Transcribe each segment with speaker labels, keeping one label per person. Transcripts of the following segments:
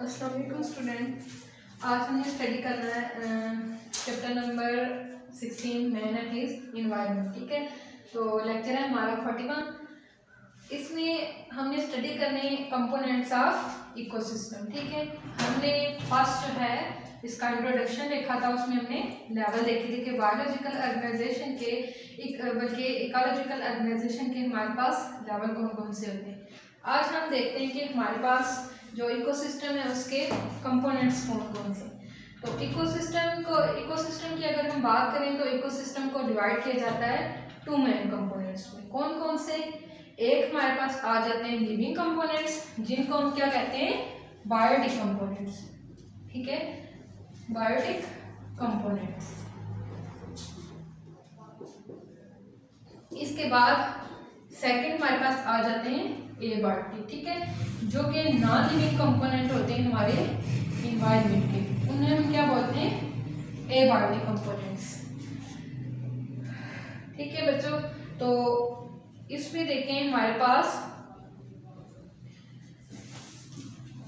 Speaker 1: अस्सलाम वालेकुम स्टूडेंट। आज हमने स्टडी करना है chapter number 16 man and his environment. ठीक है, तो लेक्चर है हमारा 41। इसमें हमने स्टडी करनी कंपोनेंट्स ऑफ इकोसिस्टम। ठीक है, हमने फर्स्ट जो है इसका इंट्रोडक्शन देखा था, उसमें हमने लेवल देखी थी कि बायोलॉजिकल ऑर्गेनाइजेशन के बल्कि इकोलॉजिकल ऑर्गेनाइजेशन के हमारे पास लेवल कौन कौन से होते हैं। आज हम देखते हैं कि हमारे पास जो इकोसिस्टम है उसके कंपोनेंट्स कौन कौन से। तो इकोसिस्टम की अगर हम बात करें तो इकोसिस्टम को डिवाइड किया जाता है टू मेन कंपोनेंट्स में। कौन कौन से? एक हमारे पास आ जाते हैं लिविंग कंपोनेंट्स, जिनको हम क्या कहते हैं? Biotic components. ठीक है, बायोटिक कंपोनेंट्स। इसके बाद सेकंड हमारे पास आ जाते हैं एबायोटिक। ठीक है, जो कि नॉन लिविंग कंपोनेंट होते हैं हमारे एनवायरनमेंट के, उन्हें हम क्या बोलते हैं? Abiotic components. ठीक है बच्चों, तो इसमें देखें हमारे पास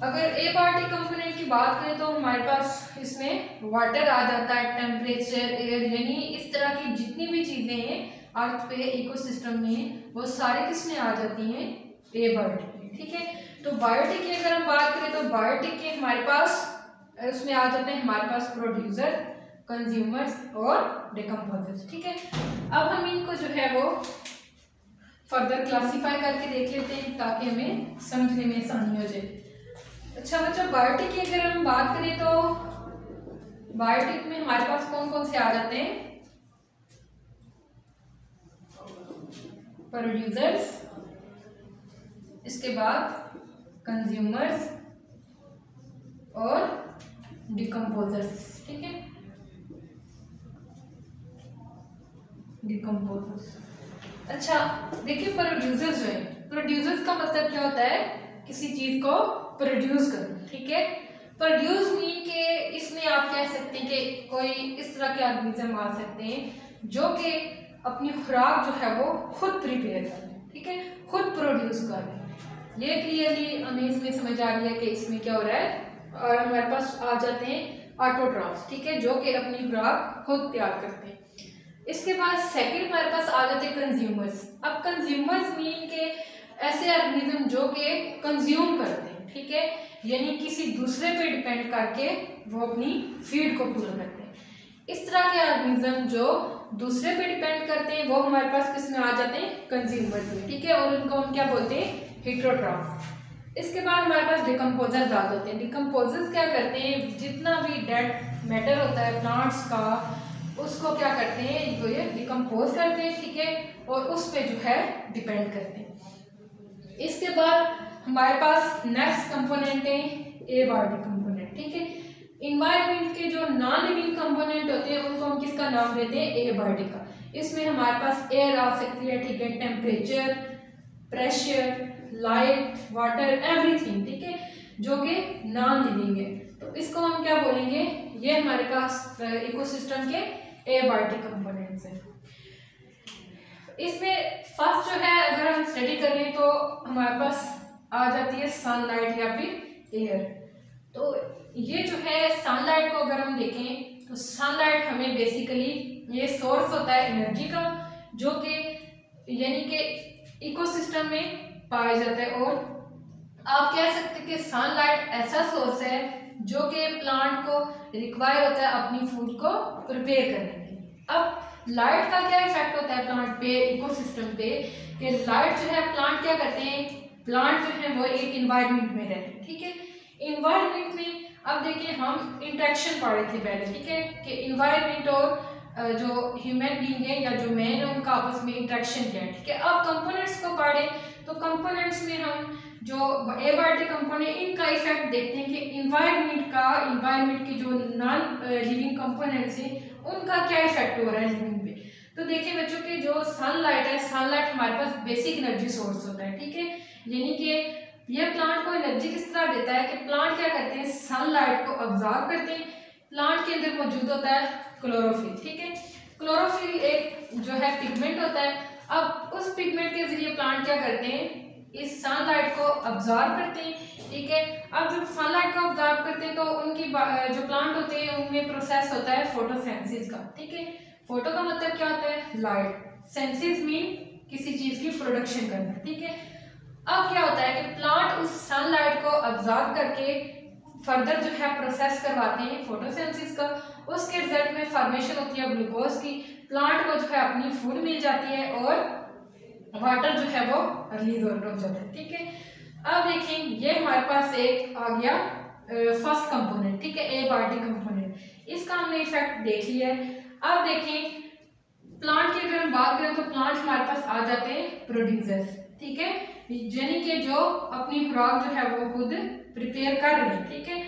Speaker 1: अगर एबायोटिक कंपोनेंट की बात करें तो हमारे पास इसमें वाटर आ जाता है, टेम्परेचर, एयर, यानी इस तरह की जितनी भी चीजें हैं अर्थ पे इकोसिस्टम में, वो सारे किसमें आ जाती हैं? एबायोटिक में। ठीक है, तो बायोटिक की अगर हम बात करें तो बायोटिक के हमारे पास उसमें आ जाते हैं हमारे पास प्रोड्यूसर, कंज्यूमर्स और डिकम्पोजर्स। ठीक है, अब हम इनको जो है वो फर्दर क्लासीफाई करके देख लेते हैं ताकि हमें समझने में आसानी हो जाए। अच्छा बच्चों, बायोटिक की अगर हम बात करें तो बायोटिक में हमारे पास कौन कौन से आ जाते हैं? प्रोड्यूसर्स, इसके बाद कंज्यूमर्स और डिकम्पोजर्स। ठीक है, डिकम्पोजर्स। अच्छा देखिए, प्रोड्यूसर्स जो है, प्रोड्यूसर्स का मतलब क्या होता है? किसी चीज को प्रोड्यूस करना। ठीक है, प्रोड्यूस मीन के इसमें आप कह सकते हैं कि कोई इस तरह के ऑर्गेनिज्म आ सकते हैं जो कि अपनी खुराक जो है वो खुद प्रिपेयर कर रहे हैं। ठीक है, खुद प्रोड्यूस कर रहे हैं। ये क्लियरली हमें इसमें समझ आ गया कि इसमें क्या हो रहा है। और हमारे पास आ जाते हैं ऑटोट्रॉफ्स। ठीक है, जो कि अपनी खुराक खुद तैयार करते हैं। इसके बाद सेकंड हमारे पास आ जाते हैं कंज्यूमर्स। अब कंज्यूमर्स मीन के ऐसे ऑर्गेनिज्म जो कि कंज्यूम करते हैं। ठीक है, यानी किसी दूसरे पे डिपेंड करके वो अपनी फीड को पूरा करते हैं। इस तरह के ऑर्गेनिज्म जो दूसरे पे डिपेंड करते हैं वो हमारे पास किस में आ जाते हैं? कंज्यूमर्स में। ठीक है, और उनको हम क्या बोलते हैं? हेटेरोट्रॉफ। इसके बाद हमारे पास डिकम्पोजर्स आ जाते हैं। डिकम्पोजर्स क्या करते हैं? जितना भी डेड मैटर होता है प्लांट्स का, उसको क्या करते हैं? तो ये डिकम्पोज करते हैं। ठीक है, और उस पे जो है डिपेंड करते हैं। इसके बाद हमारे पास नेक्स्ट कंपोनेंट है एबायोटिक कंपोनेंट। ठीक है, इन्वायरमेंट के जो नॉन लिविंग कंपोनेंट होते हैं उनको हम किसका नाम देते हैं? एबायोटिक का। इसमें हमारे पास एयर आ सकती है। ठीक है, temperature, pressure, light, water, everything. ठीक है, जो कि नॉन लिविंग है, तो इसको हम क्या बोलेंगे? ये हमारे पास इकोसिस्टम के एबायोटिक कंपोनेंट्स हैं। इसमें फर्स्ट जो है अगर हम स्टडी करें तो हमारे पास आ जाती है सनलाइट या फिर एयर। तो ये जो है सनलाइट को अगर हम देखें तो सनलाइट हमें बेसिकली ये सोर्स होता है एनर्जी का, जो कि यानी कि इकोसिस्टम में पाया जाता है। और आप कह सकते हैं कि सनलाइट ऐसा सोर्स है जो कि प्लांट को रिक्वायर होता है अपनी फूड को प्रिपेयर करने के लिए। अब लाइट का क्या इफेक्ट होता है प्लांट पे, इकोसिस्टम पे? कि लाइट जो है प्लांट क्या करते हैं? प्लांट जो है वो एक इन्वायरमेंट में रहते हैं। ठीक है, इन्वायरमेंट में अब देखिए हम इंटरेक्शन पढ़ रहे थे पहले। ठीक है, कि इन्वायरमेंट और जो ह्यूमन बीइंग है या जो मैन है उनका आपस में इंटरेक्शन क्या है। ठीक है, अब कंपोनेंट्स को पढ़े तो कंपोनेंट्स में हम जो एबायोटिक कंपोनेंट, इनका इफेक्ट देखते हैं कि इन्वायरमेंट के जो नॉन लिविंग कंपोनेंट्स हैं उनका क्या इफेक्ट हो रहा है लिविंग पे। तो देखिए बच्चों कि जो सनलाइट है, सनलाइट हमारे पास बेसिक एनर्जी सोर्स होता है। ठीक है, यानी कि यह प्लांट को एनर्जी किस तरह देता है कि प्लांट क्या करते हैं? सनलाइट को ऑब्जॉर्व करते हैं। प्लांट के अंदर मौजूद होता है क्लोरोफिल। ठीक है, क्लोरोफिल एक जो है पिगमेंट होता है। अब उस पिगमेंट के जरिए प्लांट क्या करते हैं? इस सनलाइट को ऑब्जॉर्व करते हैं। ठीक है। अब जब सनलाइट को ऑब्जर्व करते हैं तो उनकी जो प्लांट होते हैं उनमें प्रोसेस होता है फोटोसेंसिस का, ठीक है। फोटो का मतलब क्या होता है? लाइट। सेंसिस मीन किसी चीज की प्रोडक्शन करना, ठीक है। अब क्या होता है कि प्लांट उस सनलाइट को ऑब्जर्व करके फर्दर जो है प्रोसेस करवाते हैं फोटोसेंसिस का, उसके रिजल्ट में फॉर्मेशन होती है ग्लूकोज की, प्लांट को जो है अपनी फूड मिल जाती है और वाटर जो है वो रिलीज हो जाता है, ठीक है। अब देखें ये हमारे पास एक आ गया फर्स्ट कंपोनेंट, ठीक है, एबायोटिक कंपोनेंट, इसका हमने इफेक्ट देख लिया है। अब देखें प्लांट की अगर हम बात करें तो प्लांट हमारे पास आ जाते हैं प्रोड्यूसर्स, ठीक है, यानी कि जो अपनी खुराक जो है वो खुद प्रिपेयर कर रहे हैं, ठीक है।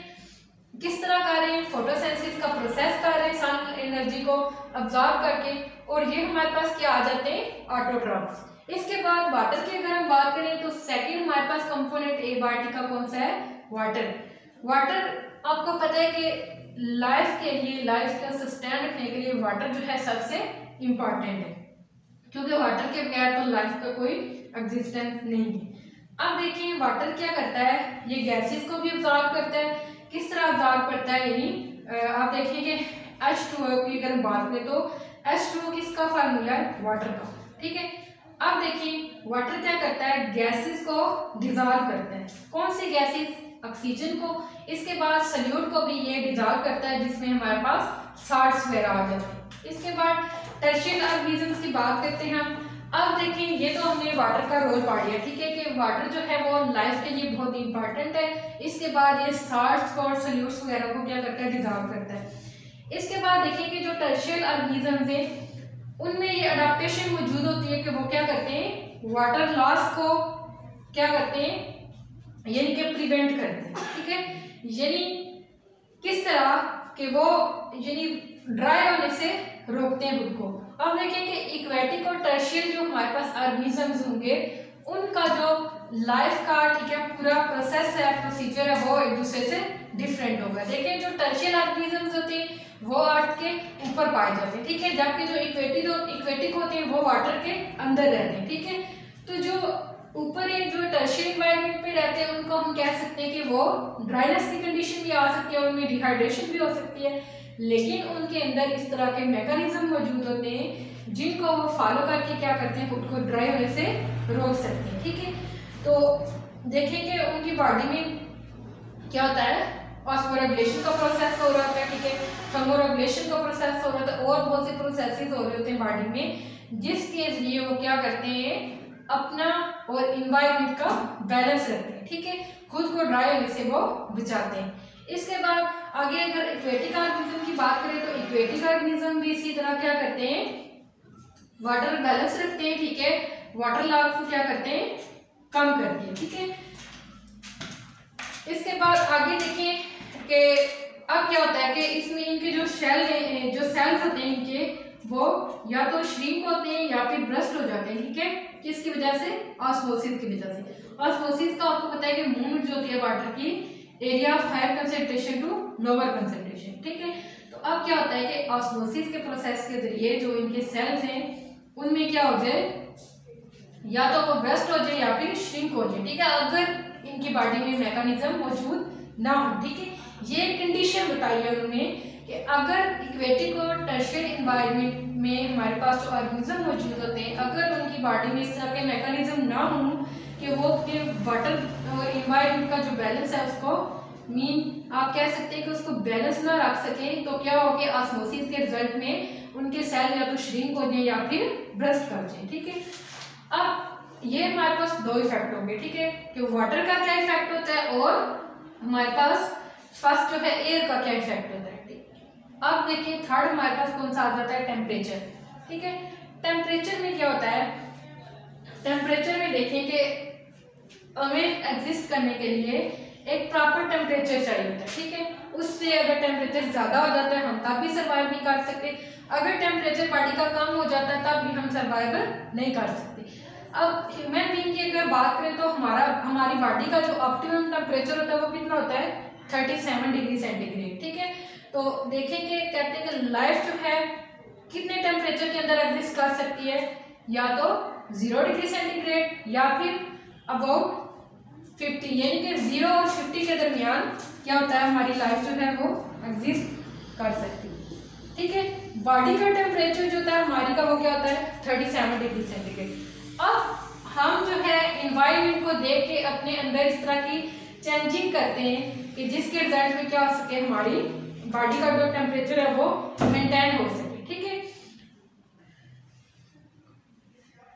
Speaker 1: किस तरह कर रहे हैं? फोटोसेंसिस का प्रोसेस कर रहे हैं सन एनर्जी को ऑब्जर्व करके, और ये हमारे पास क्या आ जाते हैं? ऑटोट्रॉफ्स। इसके बाद वाटर की अगर हम बात करें तो सेकंड हमारे पास कंपोनेंट एबायोटिक का कौन सा है? वाटर। वाटर आपको पता है कि लाइफ के लिए, लाइफ का सस्टेन रखने के लिए वाटर जो है सबसे इम्पॉर्टेंट है, क्योंकि वाटर के बगैर तो लाइफ का कोई एग्जिस्टेंस नहीं है। अब देखिए वाटर क्या करता है? ये गैसेस को भी ऑब्जॉर्व करता है। किस तरह ऑब्जॉर्व करता है? यानी आप देखिए कि H2O की अगर हम बात करें तो H2O किसका फार्मूला है? वाटर का, ठीक है। अब देखिए वाटर क्या करता है? गैसेस को डिजॉल्व करता है। कौन सी गैसेस? ऑक्सीजन को। इसके बाद सल्यूट को भी ये डिजॉल्व करता है, जिसमें हमारे पास साल्ट्स वगैरह आ जाते हैं। इसके बाद टर्शियल ऑर्गेनिजम्स की बात करते हैं हम। अब देखिए ये तो हमने वाटर का रोल पढ़ लिया, ठीक है, कि वाटर जो है वो लाइफ के लिए बहुत इंपॉर्टेंट है। इसके बाद ये साल्ट्स और सल्यूट्स वगैरह को क्या करता है? डिजॉल्व करता है। इसके बाद देखिए कि जो टर्शियल ऑर्गेनिजम्स हैं उनमें ये अडेप्टेशन मौजूद होती है कि वो क्या करते हैं? वाटर लॉस को क्या करते हैं? यानी कि प्रिवेंट करते हैं, ठीक है। यानी किस तरह कि वो यानी ड्राई होने से रोकते हैं खुद को। अब देखें कि इक्वेटिक और टर्शियल जो हमारे पास ऑर्गेनिजम्स होंगे उनका जो लाइफ का, ठीक है, पूरा प्रोसेस है, प्रोसीजर है, वो एक दूसरे से डिफरेंट होगा। देखिए जो टर्शियल ऑर्गेनिजम्स होते हैं वो अर्थ के ऊपर पाए जाते हैं, ठीक है, जबकि जो इक्वेटिक होते हैं वो वाटर के अंदर रहते हैं, ठीक है। तो जो ऊपर एक जो टर्शियल एनवायरनमेंट पे रहते हैं उनको हम कह सकते हैं कि वो ड्राइनेस की कंडीशन भी आ सकती है, उनमें डिहाइड्रेशन भी हो सकती है, लेकिन उनके अंदर इस तरह के मैकेनिज्म मौजूद होते हैं जिनको वो फॉलो करके क्या करते हैं? खुद को ड्राई होने से रोक सकते हैं, ठीक है। तो देखें कि उनकी बॉडी में क्या होता है? ऑस्मोरेगुलेशन का प्रोसेस हो रहा होता है, ठीक है, थर्मोरेगुलेशन का प्रोसेस हो रहा होता है, और बहुत से प्रोसेसेस हो रहे होते हैं बॉडी में, जिसके लिए वो क्या करते हैं? अपना और इन्वायरमेंट का बैलेंस रखते हैं, ठीक है, खुद को ड्राई होने से वो बचाते हैं। इसके बाद आगे अगर इक्वेटिक ऑर्गेनिज्म की बात करें तो इक्वेटिक ऑर्गेनिज्म भी इसी तरह क्या करते हैं? वाटर बैलेंस रखते हैं, ठीक है, वाटर लॉस को क्या करते हैं? कम करते हैं, ठीक है। इसके बाद आगे देखें कि अब क्या होता है कि इसमें इनके जो सेल्स होते हैं इनके, वो या तो श्रिंक होते हैं या फिर ब्रस्ट हो जाते हैं, ठीक है, किसकी वजह से? ऑस्मोसिस की वजह से। ऑस्मोसिस का आपको पता है कि मूवमेंट जो होती है वाटर की, area of higher concentration to lower concentration, ठीक है। तो अब क्या होता है कि ऑस्मोसिस के प्रोसेस के जरिए जो इनके सेल्स हैं उनमें क्या हो जाए? या तो वो ब्रस्ट हो जाए या फिर श्रिंक हो जाए, ठीक है, अगर इनकी बॉडी में मैकेनिज्म मौजूद ना हो, ठीक है। ये कंडीशन बताई है उन्होंने कि अगर इक्वेटिक और टर्शियल एनवायरनमेंट में हमारे पास जो ऑर्गेनिज्म मौजूद होते हैं, अगर उनकी बॉडी में इस तरह के मैकेनिज्म ना हो कि वो अपने वाटर और एनवायरनमेंट का जो बैलेंस है उसको आप कह सकते हैं कि उसको बैलेंस ना रख सके, तो क्या हो कि ऑस्मोसिस के रिजल्ट में उनके सेल या तो श्रिंक हो जाए या फिर ब्रस्ट कर जाए, ठीक है। अब ये हमारे पास दो इफेक्ट होंगे, ठीक है, कि वाटर का क्या इफेक्ट होता है और हमारे पास फर्स्ट जो है एयर का क्या इफेक्ट होता है, ठीक है। अब देखिए थर्ड हमारे पास कौन सा आ जाता है? टेम्परेचर, ठीक है। टेम्परेचर में क्या होता है? टेम्परेचर में देखें कि हमें एग्जिस्ट करने के लिए एक प्रॉपर टेम्परेचर चाहिए होता है, ठीक है। उससे अगर टेम्परेचर ज्यादा हो जाता है हम तब भी सर्वाइव नहीं कर सकते, अगर टेम्परेचर बॉडी का कम हो जाता है तब भी हम सर्वाइव नहीं कर सकते। अब ह्यूमन बीइंग की अगर बात करें तो हमारी बॉडी का जो ऑप्टिमम टेम्परेचर होता है वो कितना होता है? 37 डिग्री सेंटीग्रेड, ठीक है। तो देखेंगे कहते हैं कि लाइफ जो है कितने टेम्परेचर के अंदर एग्जिस्ट कर सकती है? या तो 0 डिग्री सेंटीग्रेड या फिर अबाउट 50, यानी कि 0 और 50 के दरमियान क्या होता है, हमारी लाइफ जो है वो एग्जिस्ट कर सकती है। ठीक है, बॉडी का टेम्परेचर जो होता है हमारी का वो क्या होता है 37 डिग्री सेंटीग्रेड। अब हम जो है इन्वायरमेंट को देख के अपने अंदर इस तरह की चेंजिंग करते हैं कि जिसके रिजल्ट में क्या हो सके, हमारी बॉडी का जो टेम्परेचर है वो मेंटेन हो सके। ठीक है,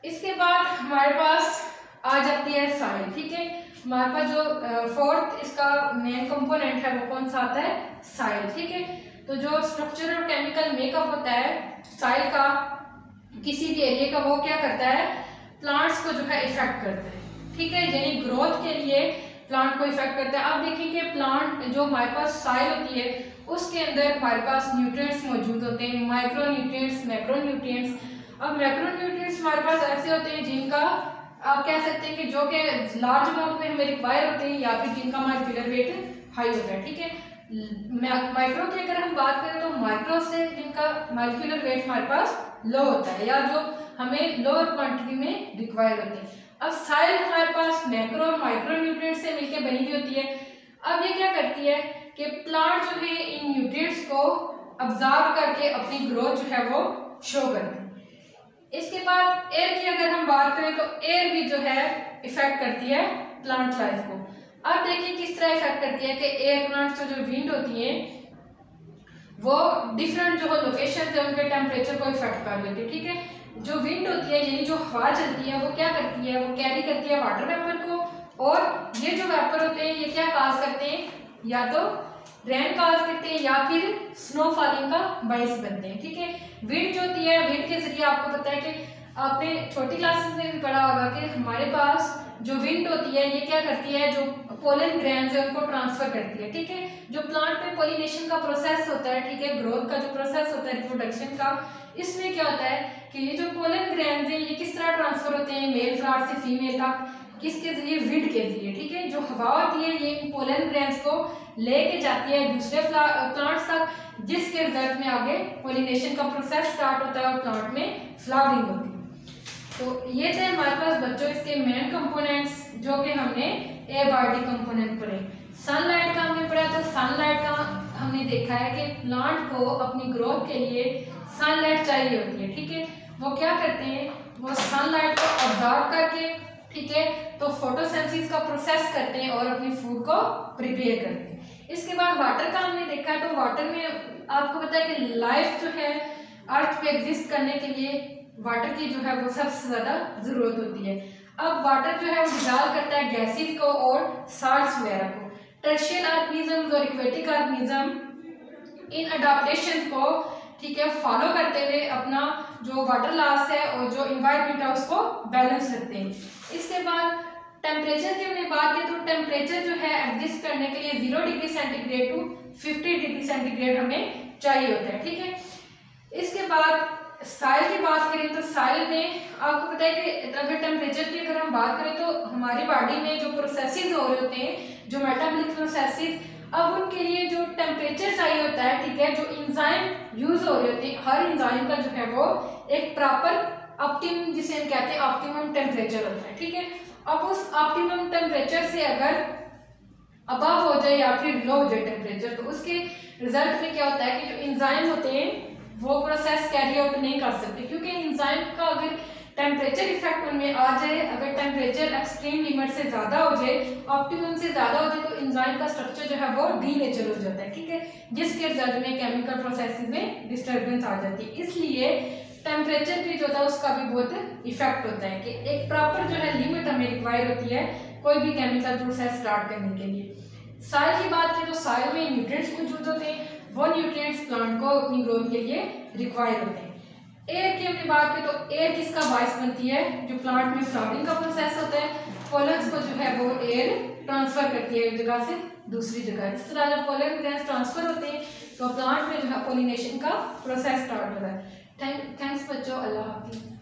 Speaker 1: इसके बाद हमारे पास आ जाती है साइल। ठीक है, हमारे पास जो फोर्थ इसका मेन कंपोनेंट है वो कौन सा आता है, साइल। ठीक है, तो जो स्ट्रक्चर और केमिकल मेकअप होता है साइल का किसी भी एरिया का, वो क्या करता है, प्लांट्स को जो है इफेक्ट करता है। ठीक है, यानी ग्रोथ के लिए प्लांट को इफेक्ट करता है। अब देखिए कि प्लांट जो हमारे पास साइल होती है उसके अंदर हमारे पास न्यूट्रिएंट्स मौजूद होते हैं, माइक्रो न्यूट्रिएंट्स, मैक्रो न्यूट्रिएंट्स। अब मैक्रो न्यूट्रिएंट्स हमारे पास ऐसे होते हैं जिनका आप कह सकते हैं कि जो कि लार्ज अमाउंट में हमें रिक्वायर होते हैं या फिर जिनका मॉलिक्यूलर वेट हाई होता है। ठीक है, माइक्रो की अगर हम बात करें तो माइक्रो से जिनका मॉलिक्यूलर वेट हमारे पास लो होता है या जो हमें लोअर क्वांटिटी में रिक्वायर होते हैं। अब साइल हमारे पास मैक्रो और माइक्रो न्यूट्रिएंट्स से मिलकर बनी हुई होती है। अब ये क्या करती है कि प्लांट जो है इन न्यूट्रिएंट्स को अब्जॉर्ब करके अपनी ग्रोथ जो है वो शो करते हैं। इसके बाद एयर की अगर हम बात करें तो एयर भी जो है इफेक्ट करती है प्लांट लाइफ को। अब देखिए किस तरह इफेक्ट करती है कि एयर प्लांट्स जो विंड होती है वो डिफरेंट जो लोकेशन है उनके टेम्परेचर को इफेक्ट कर लेती है। ठीक है, जो विंड होती है यानी जो हवा चलती है वो क्या करती है, वो कैरी करती है वाटर वेपर को, और ये जो वेपर होते हैं ये क्या काज करते हैं, या तो रेन काज करते हैं या फिर स्नो फॉलिंग का बाइस बनते हैं। ठीक है, विंड जो होती है, विंड के जरिए आपको पता है कि आपने छोटी क्लासेस में भी पढ़ा होगा कि हमारे पास जो विंड होती है ये क्या करती है, जो पोलन ग्रेन्स है उनको ट्रांसफर करती है। ठीक है, जो प्लांट में पोलिनेशन का प्रोसेस होता है, ठीक है, ग्रोथ का जो प्रोसेस होता है रिप्रोडक्शन का, इसमें क्या होता है कि ये जो पोलन ग्रेन्स है ये किस तरह ट्रांसफर होते हैं मेल फ्लावर से फीमेल तक, किसके जरिए, विंड के जरिए। ठीक है, जो हवा होती है ये पोलन ग्रेन्स को लेके जाती है दूसरे प्लांट्स तक, जिसके रिजल्ट में आगे पोलिनेशन का प्रोसेस स्टार्ट होता है और प्लांट में फ्लावरिंग होती है। तो ये थे हमारे पास बच्चों इसके मेन कंपोनेंट्स जो कि हमने एबायोटिक कंपोनेंट पढ़े। सनलाइट का हमने पढ़ा, तो सनलाइट का हमने देखा है कि प्लांट को अपनी ग्रोथ के लिए सनलाइट चाहिए होती है। ठीक है, वो क्या करते हैं, वो सनलाइट को ऑब्जर्व करके, ठीक है, तो फोटोसिंथेसिस का प्रोसेस करते हैं और अपनी फूड को प्रिपेयर करते हैं। इसके बाद वाटर का हमने देखा है, तो वाटर में आपको पता है कि लाइफ जो है अर्थ पे एग्जिस्ट करने के लिए वाटर की जो है वो सबसे ज्यादा जरूरत होती है। अब वाटर जो है वो डिजॉल्व करता है गैसेस को और साल्ट्स वगैरह को। टर्शियल ऑर्गेनिज्म और एक्वेटिक ऑर्गेनिज्म इन अडॉप्टेशन को, ठीक है, फॉलो करते हुए अपना जो वाटर लॉस है और जो इन्वायरमेंट है उसको बैलेंस रखते हैं। इसके बाद टेम्परेचर की हमने बात की, तो टेम्परेचर जो है एडजस्ट करने के लिए 0 degree centigrade to 50 degree centigrade हमें चाहिए होता है। ठीक है, इसके बाद साइल की बात करें तो साइल में आपको पता है कि अगर टेम्परेचर की अगर हम बात करें तो हमारी बॉडी में जो प्रोसेसेस हो रहे होते हैं, जो मेटाबॉलिक प्रोसेसेस, अब उनके लिए जो टेम्परेचर चाहिए होता है, ठीक है, जो एंजाइम यूज हो रहे होते हैं, हर एंजाइम का जो है वो एक प्रॉपर ऑप्टिमम, जिसे हम कहते हैं ऑप्टिमम टेम्परेचर होता है। ठीक है, अब उस ऑप्टिमम टेम्परेचर से अगर अबव हो जाए या फिर लो हो जाए टेम्परेचर, तो उसके रिजल्ट में क्या होता है कि जो एंजाइम होते हैं वो प्रोसेस कैरी आउट नहीं कर सकते, क्योंकि एंजाइम का अगर टेम्परेचर इफेक्ट उनमें आ जाए, अगर टेम्परेचर एक्सट्रीम लिमिट से ज़्यादा हो जाए, ऑप्टिमम से ज़्यादा हो जाए, तो एंजाइम का स्ट्रक्चर जो है वो डीनेचर हो जाता है। ठीक है, जिसके रिजल्ट में केमिकल प्रोसेसेस में डिस्टर्बेंस आ जाती है। इसलिए टेम्परेचर भी जो होता है उसका भी बहुत इफेक्ट होता है कि एक प्रॉपर जो है लिमिट हमें रिक्वायर होती है कोई भी केमिकल प्रोसेस स्टार्ट करने के लिए। साइल की बात करें तो साइल में न्यूट्रिएंट्स मौजूद होते हैं, वो न्यूट्रिएंट्स प्लांट को अपनी ग्रोथ के लिए रिक्वायर होते हैं। एयर की हमने बात की, तो एयर किसका बायस बनती है, जो प्लांट में फ्लावरिंग का प्रोसेस होता है, पोलन्स को जो है वो एयर ट्रांसफर करती है एक जगह से दूसरी जगह। इस तरह जब पोलन ग्रेन्स ट्रांसफर होते हैं तो प्लांट में जो है पोलिनेशन का प्रोसेस स्टार्ट होता है। थैंक्स बच्चों, अल्लाह हाफिज़।